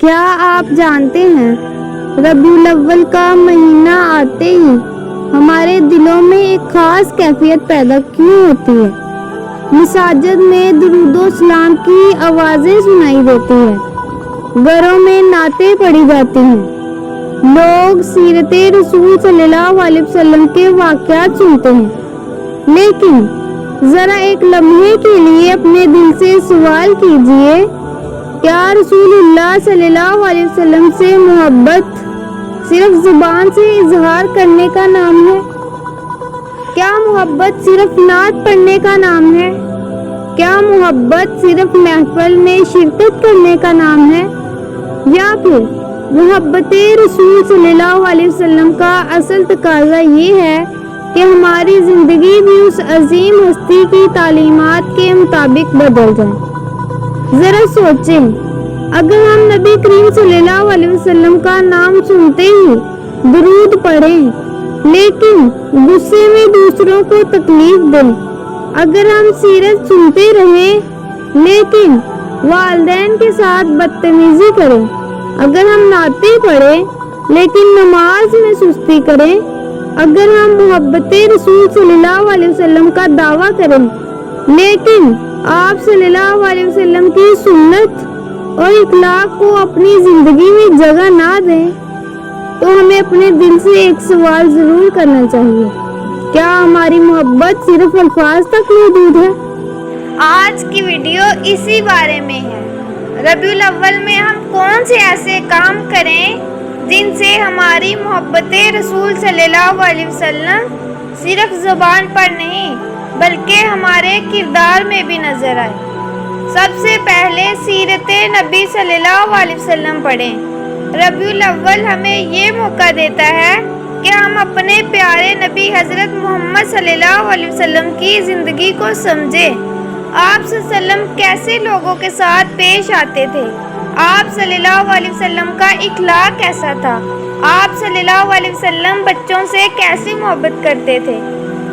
کیا آپ جانتے ہیں ربیع الاول کا مہینہ آتے ہی ہمارے دلوں میں ایک خاص کیفیت پیدا کیوں ہوتی ہے؟ مساجد میں درود و سلام کی آوازیں سنائی دیتی ہیں، گھروں میں نعتیں پڑھی جاتی ہیں، لوگ سیرت رسول صلی اللہ علیہ وسلم کے واقعات سنتے ہیں، لیکن ذرا ایک لمحے کے لیے اپنے دل سے سوال کیجئے، کیا رسول اللہ صلی اللہ علیہ وسلم سے محبت صرف زبان سے اظہار کرنے کا نام ہے؟ کیا محبت صرف نعت پڑھنے کا نام ہے؟ کیا محبت صرف محفل میں شرکت کرنے کا نام ہے؟ یا پھر محبت رسول صلی اللہ علیہ وسلم کا اصل تقاضا یہ ہے کہ ہماری زندگی بھی اس عظیم ہستی کی تعلیمات کے مطابق بدل جائے؟ ذرا سوچیں، اگر ہم نبی کریم صلی اللہ علیہ وسلم کا نام سنتے ہی درود پڑھیں لیکن غصے میں دوسروں کو تکلیف دیں، اگر ہم سیرت سنتے رہیں لیکن والدین کے ساتھ بدتمیزی کریں، اگر ہم نعتیں پڑھیں لیکن نماز میں سستی کریں، اگر ہم محبت رسول صلی اللہ علیہ وسلم کا دعویٰ کریں لیکن آپ صلی اللہ علیہ وسلم کی سنت اور اخلاق کو اپنی زندگی میں جگہ نہ دیں، تو ہمیں اپنے دل سے ایک سوال ضرور کرنا چاہیے، کیا ہماری محبت صرف الفاظ تک محدود ہے؟ آج کی ویڈیو اسی بارے میں ہے۔ ربیع الاول میں ہم کون سے ایسے کام کریں جن سے ہماری محبت رسول صلی اللہ علیہ وسلم صرف زبان پر نہیں بلکہ ہمارے کردار میں بھی نظر آئے؟ سب سے پہلے سیرت نبی صلی اللہ علیہ وسلم پڑھیں۔ ربیع الاول ہمیں یہ موقع دیتا ہے کہ ہم اپنے پیارے نبی حضرت محمد صلی اللہ علیہ وسلم کی زندگی کو سمجھیں۔ آپ صلی اللہ علیہ وسلم کیسے لوگوں کے ساتھ پیش آتے تھے؟ آپ صلی اللہ علیہ وسلم کا اخلاق کیسا تھا؟ آپ صلی اللہ علیہ وسلم بچوں سے کیسے محبت کرتے تھے؟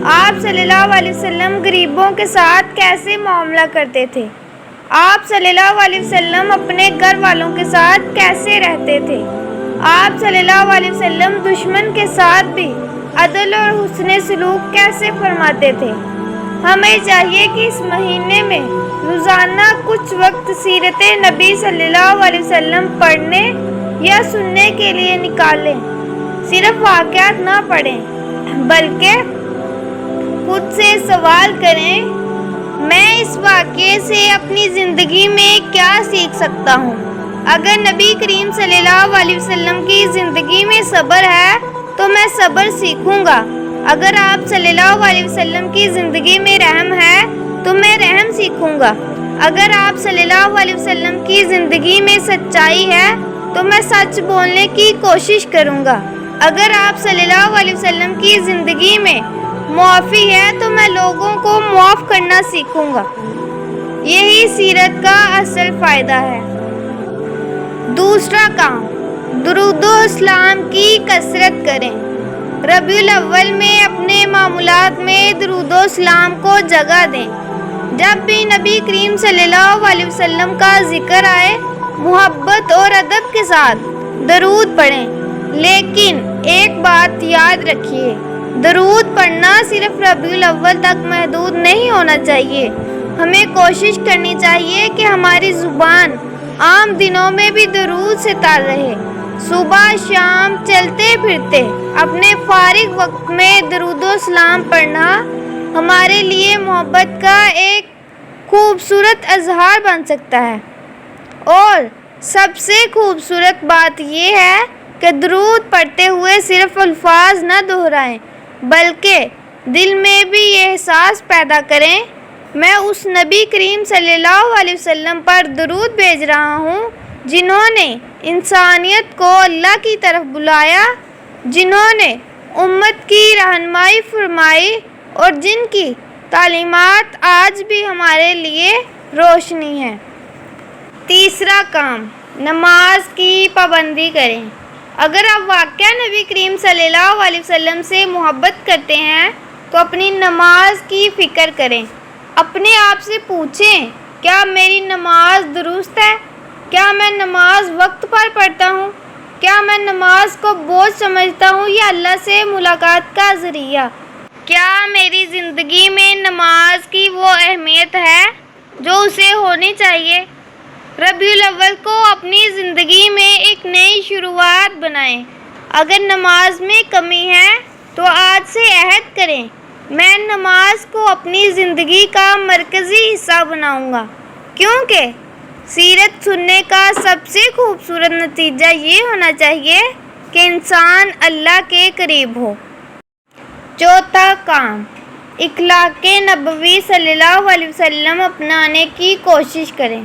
آپ صلی اللہ علیہ وسلم غریبوں کے ساتھ کیسے معاملہ کرتے تھے؟ آپ صلی اللہ علیہ وسلم اپنے گھر والوں کے ساتھ کیسے رہتے تھے؟ آپ صلی اللہ علیہ وسلم دشمن کے ساتھ بھی عدل اور حسن سلوک کیسے فرماتے تھے؟ ہمیں چاہیے کہ اس مہینے میں روزانہ کچھ وقت سیرت نبی صلی اللہ علیہ وسلم پڑھنے یا سننے کے لیے نکالیں۔ صرف واقعات نہ پڑھیں بلکہ خود سے سوال کریں، میں اس واقعے سے اپنی زندگی میں کیا سیکھ سکتا ہوں؟ اگر نبی کریم صلی اللہ علیہ وسلم کی زندگی میں صبر ہے تو میں صبر سیکھوں گا۔ اگر آپ صلی اللہ علیہ وسلم کی زندگی میں رحم ہے تو میں رحم سیکھوں گا۔ اگر آپ صلی اللہ علیہ وسلم کی زندگی میں سچائی ہے تو میں سچ بولنے کی کوشش کروں گا۔ اگر آپ صلی اللہ علیہ وسلم کی زندگی میں معافی ہے تو میں لوگوں کو معاف کرنا سیکھوں گا۔ یہی سیرت کا اصل فائدہ ہے۔ دوسرا کام، درود و اسلام کی کثرت کریں۔ ربیع الاول میں اپنے معمولات میں درود و اسلام کو جگہ دیں۔ جب بھی نبی کریم صلی اللہ علیہ وسلم کا ذکر آئے، محبت اور ادب کے ساتھ درود پڑھیں، لیکن ایک بات یاد رکھیے، درود پڑھنا صرف ربیع الاول تک محدود نہیں ہونا چاہیے۔ ہمیں کوشش کرنی چاہیے کہ ہماری زبان عام دنوں میں بھی درود سے تر رہے۔ صبح شام چلتے پھرتے اپنے فارغ وقت میں درود و اسلام پڑھنا ہمارے لیے محبت کا ایک خوبصورت اظہار بن سکتا ہے۔ اور سب سے خوبصورت بات یہ ہے کہ درود پڑھتے ہوئے صرف الفاظ نہ دہرائیں بلکہ دل میں بھی یہ احساس پیدا کریں، میں اس نبی کریم صلی اللہ علیہ وسلم پر درود بھیج رہا ہوں جنہوں نے انسانیت کو اللہ کی طرف بلایا، جنہوں نے امت کی رہنمائی فرمائی اور جن کی تعلیمات آج بھی ہمارے لیے روشنی ہے۔ تیسرا کام، نماز کی پابندی کریں۔ اگر آپ واقعہ نبی کریم صلی اللہ علیہ وسلم سے محبت کرتے ہیں تو اپنی نماز کی فکر کریں۔ اپنے آپ سے پوچھیں، کیا میری نماز درست ہے؟ کیا میں نماز وقت پر پڑھتا ہوں؟ کیا میں نماز کو بوجھ سمجھتا ہوں یا اللہ سے ملاقات کا ذریعہ؟ کیا میری زندگی میں نماز کی وہ اہمیت ہے جو اسے ہونی چاہیے؟ ربیع الاول کو اپنی زندگی میں ایک نئی شروعات بنائیں۔ اگر نماز میں کمی ہے تو آج سے عہد کریں، میں نماز کو اپنی زندگی کا مرکزی حصہ بناؤں گا، کیونکہ سیرت سننے کا سب سے خوبصورت نتیجہ یہ ہونا چاہیے کہ انسان اللہ کے قریب ہو۔ چوتھا کام، اخلاق نبوی صلی اللہ علیہ وسلم اپنانے کی کوشش کریں۔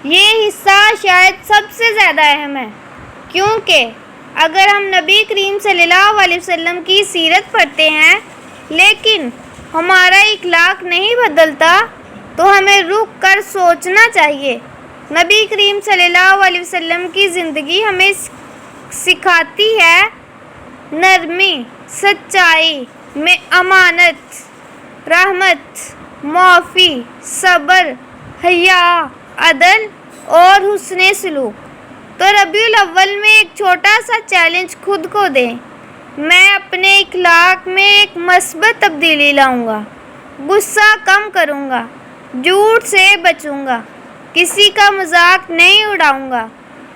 یہ حصہ شاید سب سے زیادہ اہم ہے، کیونکہ اگر ہم نبی کریم صلی اللہ علیہ وسلم کی سیرت پڑھتے ہیں لیکن ہمارا اخلاق نہیں بدلتا تو ہمیں رک کر سوچنا چاہیے۔ نبی کریم صلی اللہ علیہ وسلم کی زندگی ہمیں سکھاتی ہے نرمی، سچائی میں امانت، رحمت، معافی، صبر، حیا، عدل اور حسن سلوک۔ تو ربیع الاول میں ایک چھوٹا سا چیلنج خود کو دیں، میں اپنے اخلاق میں ایک مثبت تبدیلی لاؤں گا، غصہ کم کروں گا، جھوٹ سے بچوں گا، کسی کا مذاق نہیں اڑاؤں گا،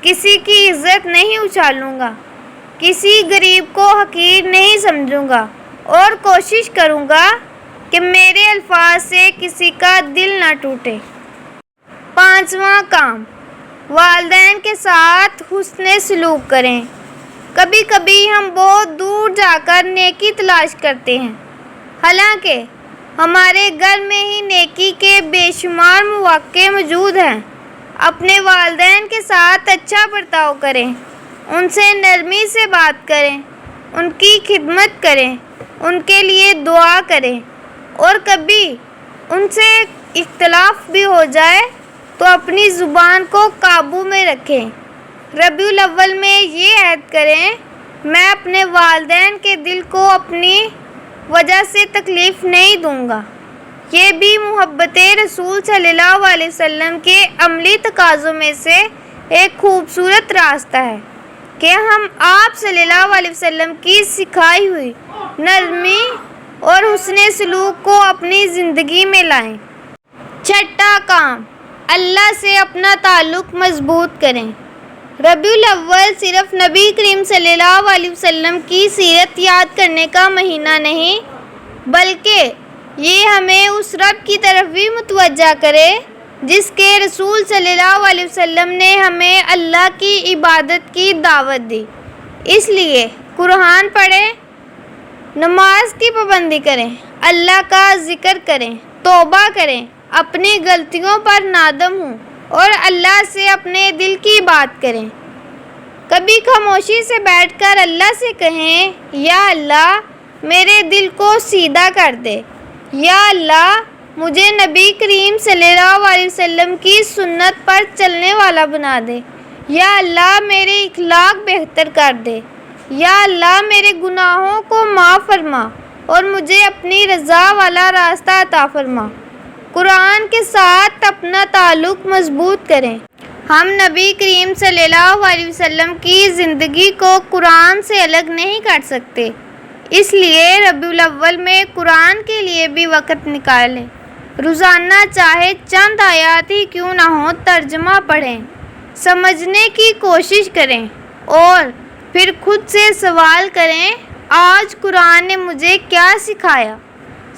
کسی کی عزت نہیں اچھالوں گا، کسی غریب کو حقیر نہیں سمجھوں گا اور کوشش کروں گا کہ میرے الفاظ سے کسی کا دل نہ ٹوٹے۔ پانچواں کام، والدین کے ساتھ حسن سلوک کریں۔ کبھی کبھی ہم بہت دور جا کر نیکی تلاش کرتے ہیں، حالانکہ ہمارے گھر میں ہی نیکی کے بے شمار مواقع موجود ہیں۔ اپنے والدین کے ساتھ اچھا برتاؤ کریں، ان سے نرمی سے بات کریں، ان کی خدمت کریں، ان کے لیے دعا کریں، اور کبھی ان سے اختلاف بھی ہو جائے تو اپنی زبان کو قابو میں رکھیں۔ ربیع الاول میں یہ عہد کریں، میں اپنے والدین کے دل کو اپنی وجہ سے تکلیف نہیں دوں گا۔ یہ بھی محبت رسول صلی اللہ علیہ وسلم کے عملی تقاضوں میں سے ایک خوبصورت راستہ ہے کہ ہم آپ صلی اللہ علیہ وسلم کی سکھائی ہوئی نرمی اور حسن سلوک کو اپنی زندگی میں لائیں۔ چھٹا کام، اللہ سے اپنا تعلق مضبوط کریں۔ ربیع الاول صرف نبی کریم صلی اللہ علیہ وسلم کی سیرت یاد کرنے کا مہینہ نہیں، بلکہ یہ ہمیں اس رب کی طرف بھی متوجہ کرے جس کے رسول صلی اللہ علیہ وسلم نے ہمیں اللہ کی عبادت کی دعوت دی۔ اس لیے قرآن پڑھیں، نماز کی پابندی کریں، اللہ کا ذکر کریں، توبہ کریں، اپنی غلطیوں پر نادم ہوں اور اللہ سے اپنے دل کی بات کریں۔ کبھی خاموشی سے بیٹھ کر اللہ سے کہیں، یا اللہ میرے دل کو سیدھا کر دے، یا اللہ مجھے نبی کریم صلی اللہ علیہ وسلم کی سنت پر چلنے والا بنا دے، یا اللہ میرے اخلاق بہتر کر دے، یا اللہ میرے گناہوں کو معاف فرما اور مجھے اپنی رضا والا راستہ عطا فرما۔ قرآن کے ساتھ اپنا تعلق مضبوط کریں۔ ہم نبی کریم صلی اللہ علیہ وسلم کی زندگی کو قرآن سے الگ نہیں کر سکتے، اس لیے ربیع الاول میں قرآن کے لیے بھی وقت نکالیں۔ روزانہ چاہے چند آیات ہی کیوں نہ ہوں ترجمہ پڑھیں، سمجھنے کی کوشش کریں اور پھر خود سے سوال کریں، آج قرآن نے مجھے کیا سکھایا؟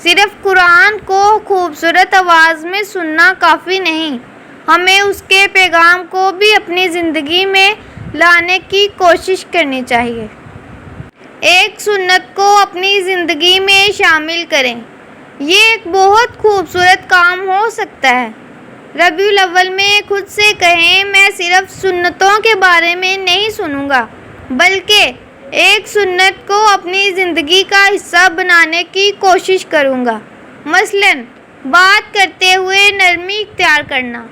صرف قرآن کو خوبصورت آواز میں سننا کافی نہیں، ہمیں اس کے پیغام کو بھی اپنی زندگی میں لانے کی کوشش کرنی چاہیے۔ ایک سنت کو اپنی زندگی میں شامل کریں، یہ ایک بہت خوبصورت کام ہو سکتا ہے۔ ربیع الاول میں خود سے کہیں، میں صرف سنتوں کے بارے میں نہیں سنوں گا بلکہ ایک سنت کو اپنی زندگی کا حصہ بنانے کی کوشش کروں گا۔ مثلاً بات کرتے ہوئے نرمی اختیار کرنا،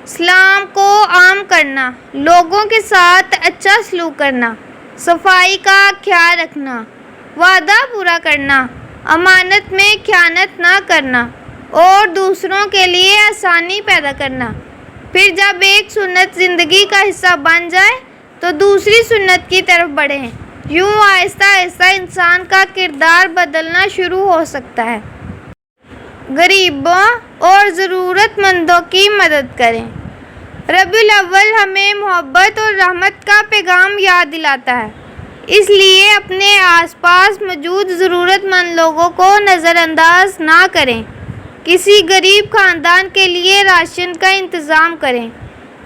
سلام کو عام کرنا، لوگوں کے ساتھ اچھا سلوک کرنا، صفائی کا خیال رکھنا، وعدہ پورا کرنا، امانت میں خیانت نہ کرنا اور دوسروں کے لیے آسانی پیدا کرنا۔ پھر جب ایک سنت زندگی کا حصہ بن جائے تو دوسری سنت کی طرف بڑھیں۔ یوں آہستہ آہستہ انسان کا کردار بدلنا شروع ہو سکتا ہے۔ غریبوں اور ضرورت مندوں کی مدد کریں۔ ربیع الاول ہمیں محبت اور رحمت کا پیغام یاد دلاتا ہے، اس لیے اپنے آس پاس موجود ضرورت مند لوگوں کو نظر انداز نہ کریں۔ کسی غریب خاندان کے لیے راشن کا انتظام کریں،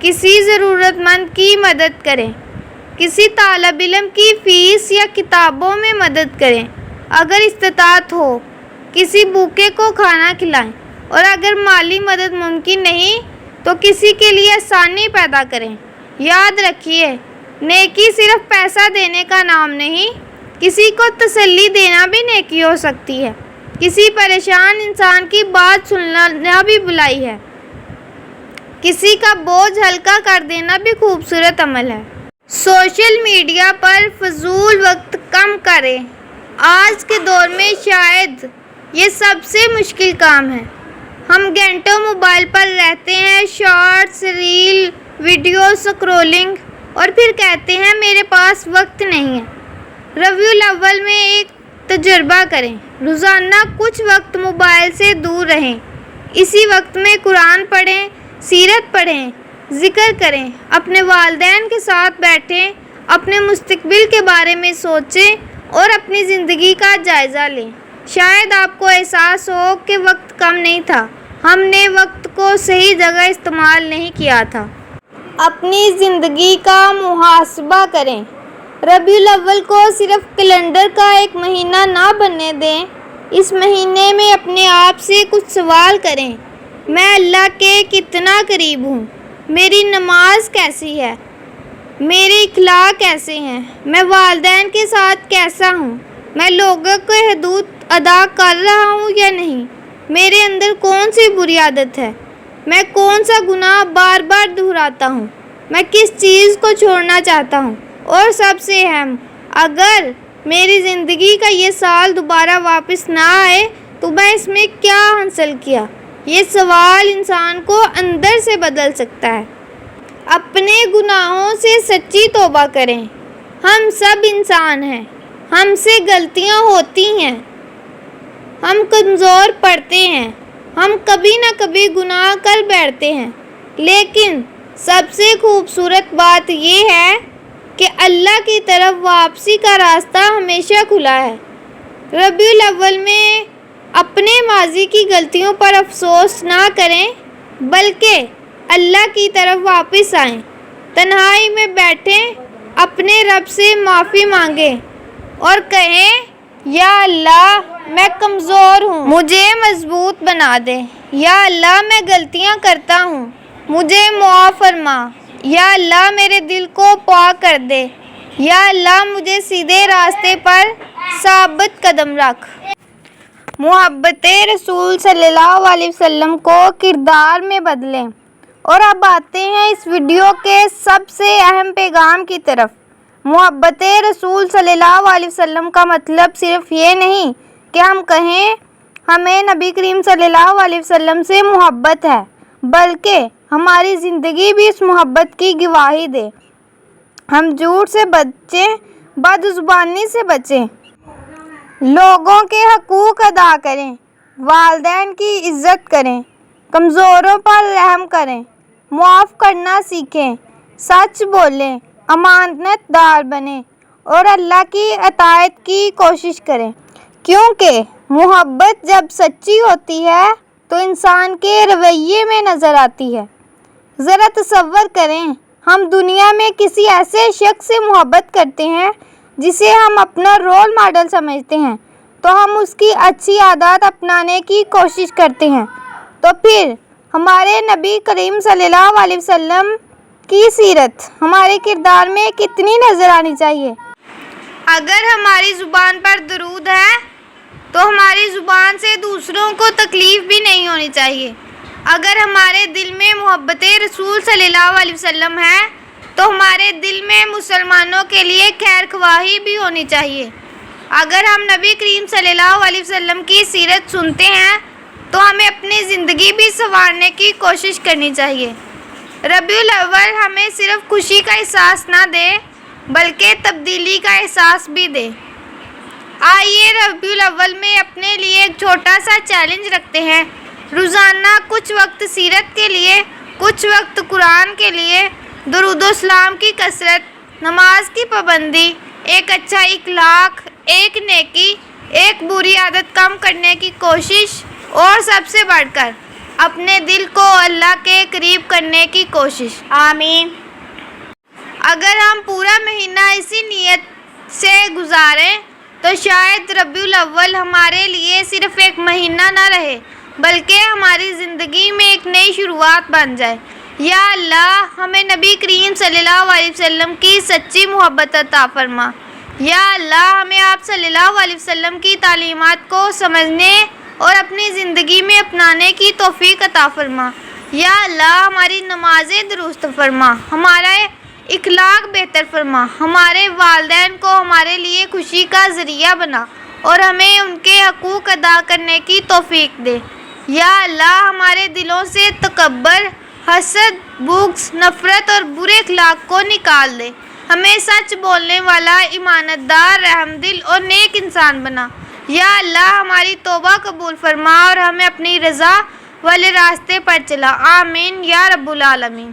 کسی ضرورت مند کی مدد کریں، کسی طالب علم کی فیس یا کتابوں میں مدد کریں۔ اگر استطاعت ہو کسی بھوکے کو کھانا کھلائیں، اور اگر مالی مدد ممکن نہیں تو کسی کے لیے آسانی پیدا کریں۔ یاد رکھیے، نیکی صرف پیسہ دینے کا نام نہیں، کسی کو تسلی دینا بھی نیکی ہو سکتی ہے۔ کسی پریشان انسان کی بات سننا بھی بھلائی ہے۔ کسی کا بوجھ ہلکا کر دینا بھی خوبصورت عمل ہے۔ سوشل میڈیا پر فضول وقت کم کریں۔ آج کے دور میں شاید یہ سب سے مشکل کام ہے۔ ہم گھنٹوں موبائل پر رہتے ہیں، شارٹس، ریل، ویڈیو سکرولنگ، اور پھر کہتے ہیں میرے پاس وقت نہیں ہے۔ ربیع الاول میں ایک تجربہ کریں، روزانہ کچھ وقت موبائل سے دور رہیں۔ اسی وقت میں قرآن پڑھیں، سیرت پڑھیں، ذکر کریں، اپنے والدین کے ساتھ بیٹھیں، اپنے مستقبل کے بارے میں سوچیں اور اپنی زندگی کا جائزہ لیں۔ شاید آپ کو احساس ہو کہ وقت کم نہیں تھا، ہم نے وقت کو صحیح جگہ استعمال نہیں کیا تھا۔ اپنی زندگی کا محاسبہ کریں۔ ربیع الاول کو صرف کیلنڈر کا ایک مہینہ نہ بننے دیں۔ اس مہینے میں اپنے آپ سے کچھ سوال کریں۔ میں اللہ کے کتنا قریب ہوں؟ میری نماز کیسی ہے؟ میرے اخلاق کیسے ہیں؟ میں والدین کے ساتھ کیسا ہوں؟ میں لوگوں کے حدود ادا کر رہا ہوں یا نہیں؟ میرے اندر کون سی بری عادت ہے؟ میں کون سا گناہ بار بار دہراتا ہوں؟ میں کس چیز کو چھوڑنا چاہتا ہوں؟ اور سب سے اہم، اگر میری زندگی کا یہ سال دوبارہ واپس نہ آئے تو میں اس میں کیا حاصل کیا؟ یہ سوال انسان کو اندر سے بدل سکتا ہے۔ اپنے گناہوں سے سچی توبہ کریں۔ ہم سب انسان ہیں، ہم سے غلطیاں ہوتی ہیں، ہم کمزور پڑتے ہیں، ہم کبھی نہ کبھی گناہ کر بیٹھتے ہیں، لیکن سب سے خوبصورت بات یہ ہے کہ اللہ کی طرف واپسی کا راستہ ہمیشہ کھلا ہے۔ ربیع الاول میں اپنے ماضی کی غلطیوں پر افسوس نہ کریں، بلکہ اللہ کی طرف واپس آئیں، تنہائی میں بیٹھیں، اپنے رب سے معافی مانگیں اور کہیں، یا اللہ میں کمزور ہوں، مجھے مضبوط بنا دے۔ یا اللہ میں غلطیاں کرتا ہوں، مجھے معاف فرما۔ یا اللہ میرے دل کو پاک کر دے۔ یا اللہ مجھے سیدھے راستے پر ثابت قدم رکھ۔ محبت رسول صلی اللہ علیہ وسلم کو کردار میں بدلیں۔ اور اب آتے ہیں اس ویڈیو کے سب سے اہم پیغام کی طرف۔ محبت رسول صلی اللہ علیہ وسلم کا مطلب صرف یہ نہیں کہ ہم کہیں ہمیں نبی کریم صلی اللہ علیہ وسلم سے محبت ہے، بلکہ ہماری زندگی بھی اس محبت کی گواہی دے۔ ہم جھوٹ سے بچیں، بد زبانی سے بچیں، لوگوں کے حقوق ادا کریں، والدین کی عزت کریں، کمزوروں پر رحم کریں، معاف کرنا سیکھیں، سچ بولیں، امانت دار بنیں اور اللہ کی اطاعت کی کوشش کریں، کیونکہ محبت جب سچی ہوتی ہے تو انسان کے رویے میں نظر آتی ہے۔ ذرا تصور کریں، ہم دنیا میں کسی ایسے شخص سے محبت کرتے ہیں جسے ہم اپنا رول ماڈل سمجھتے ہیں، تو ہم اس کی اچھی عادات اپنانے کی کوشش کرتے ہیں، تو پھر ہمارے نبی کریم صلی اللہ علیہ وسلم کی سیرت ہمارے کردار میں کتنی نظر آنی چاہیے۔ اگر ہماری زبان پر درود ہے تو ہماری زبان سے دوسروں کو تکلیف بھی نہیں ہونی چاہیے۔ اگر ہمارے دل میں محبت رسول صلی اللہ علیہ وسلم ہے تو ہمارے دل میں مسلمانوں کے لیے خیر خواہی بھی ہونی چاہیے۔ اگر ہم نبی کریم صلی اللہ علیہ وسلم کی سیرت سنتے ہیں تو ہمیں اپنی زندگی بھی سنوارنے کی کوشش کرنی چاہیے۔ ربیع الاول ہمیں صرف خوشی کا احساس نہ دے بلکہ تبدیلی کا احساس بھی دے۔ آئیے ربیع الاول میں اپنے لیے ایک چھوٹا سا چیلنج رکھتے ہیں۔ روزانہ کچھ وقت سیرت کے لیے، کچھ وقت قرآن کے لیے، درود و سلام کی کثرت، نماز کی پابندی، ایک اچھا اخلاق، ایک نیکی، ایک بری عادت کم کرنے کی کوشش، اور سب سے بڑھ کر اپنے دل کو اللہ کے قریب کرنے کی کوشش۔ آمین۔ اگر ہم پورا مہینہ اسی نیت سے گزاریں تو شاید ربیع الاول ہمارے لیے صرف ایک مہینہ نہ رہے بلکہ ہماری زندگی میں ایک نئی شروعات بن جائے۔ یا اللہ، ہمیں نبی کریم صلی اللہ علیہ وسلم کی سچی محبت عطا فرما۔ یا اللہ، ہمیں آپ صلی اللہ علیہ وسلم کی تعلیمات کو سمجھنے اور اپنی زندگی میں اپنانے کی توفیق عطا فرما۔ یا اللہ، ہماری نمازیں درست فرما، ہمارا اخلاق بہتر فرما، ہمارے والدین کو ہمارے لیے خوشی کا ذریعہ بنا اور ہمیں ان کے حقوق ادا کرنے کی توفیق دے۔ یا اللہ، ہمارے دلوں سے تکبر، حسد، بغض، نفرت اور برے اخلاق کو نکال دے، ہمیں سچ بولنے والا، ایمانت دار، رحم دل اور نیک انسان بنا۔ یا اللہ، ہماری توبہ قبول فرما اور ہمیں اپنی رضا والے راستے پر چلا۔ آمین یا رب العالمین۔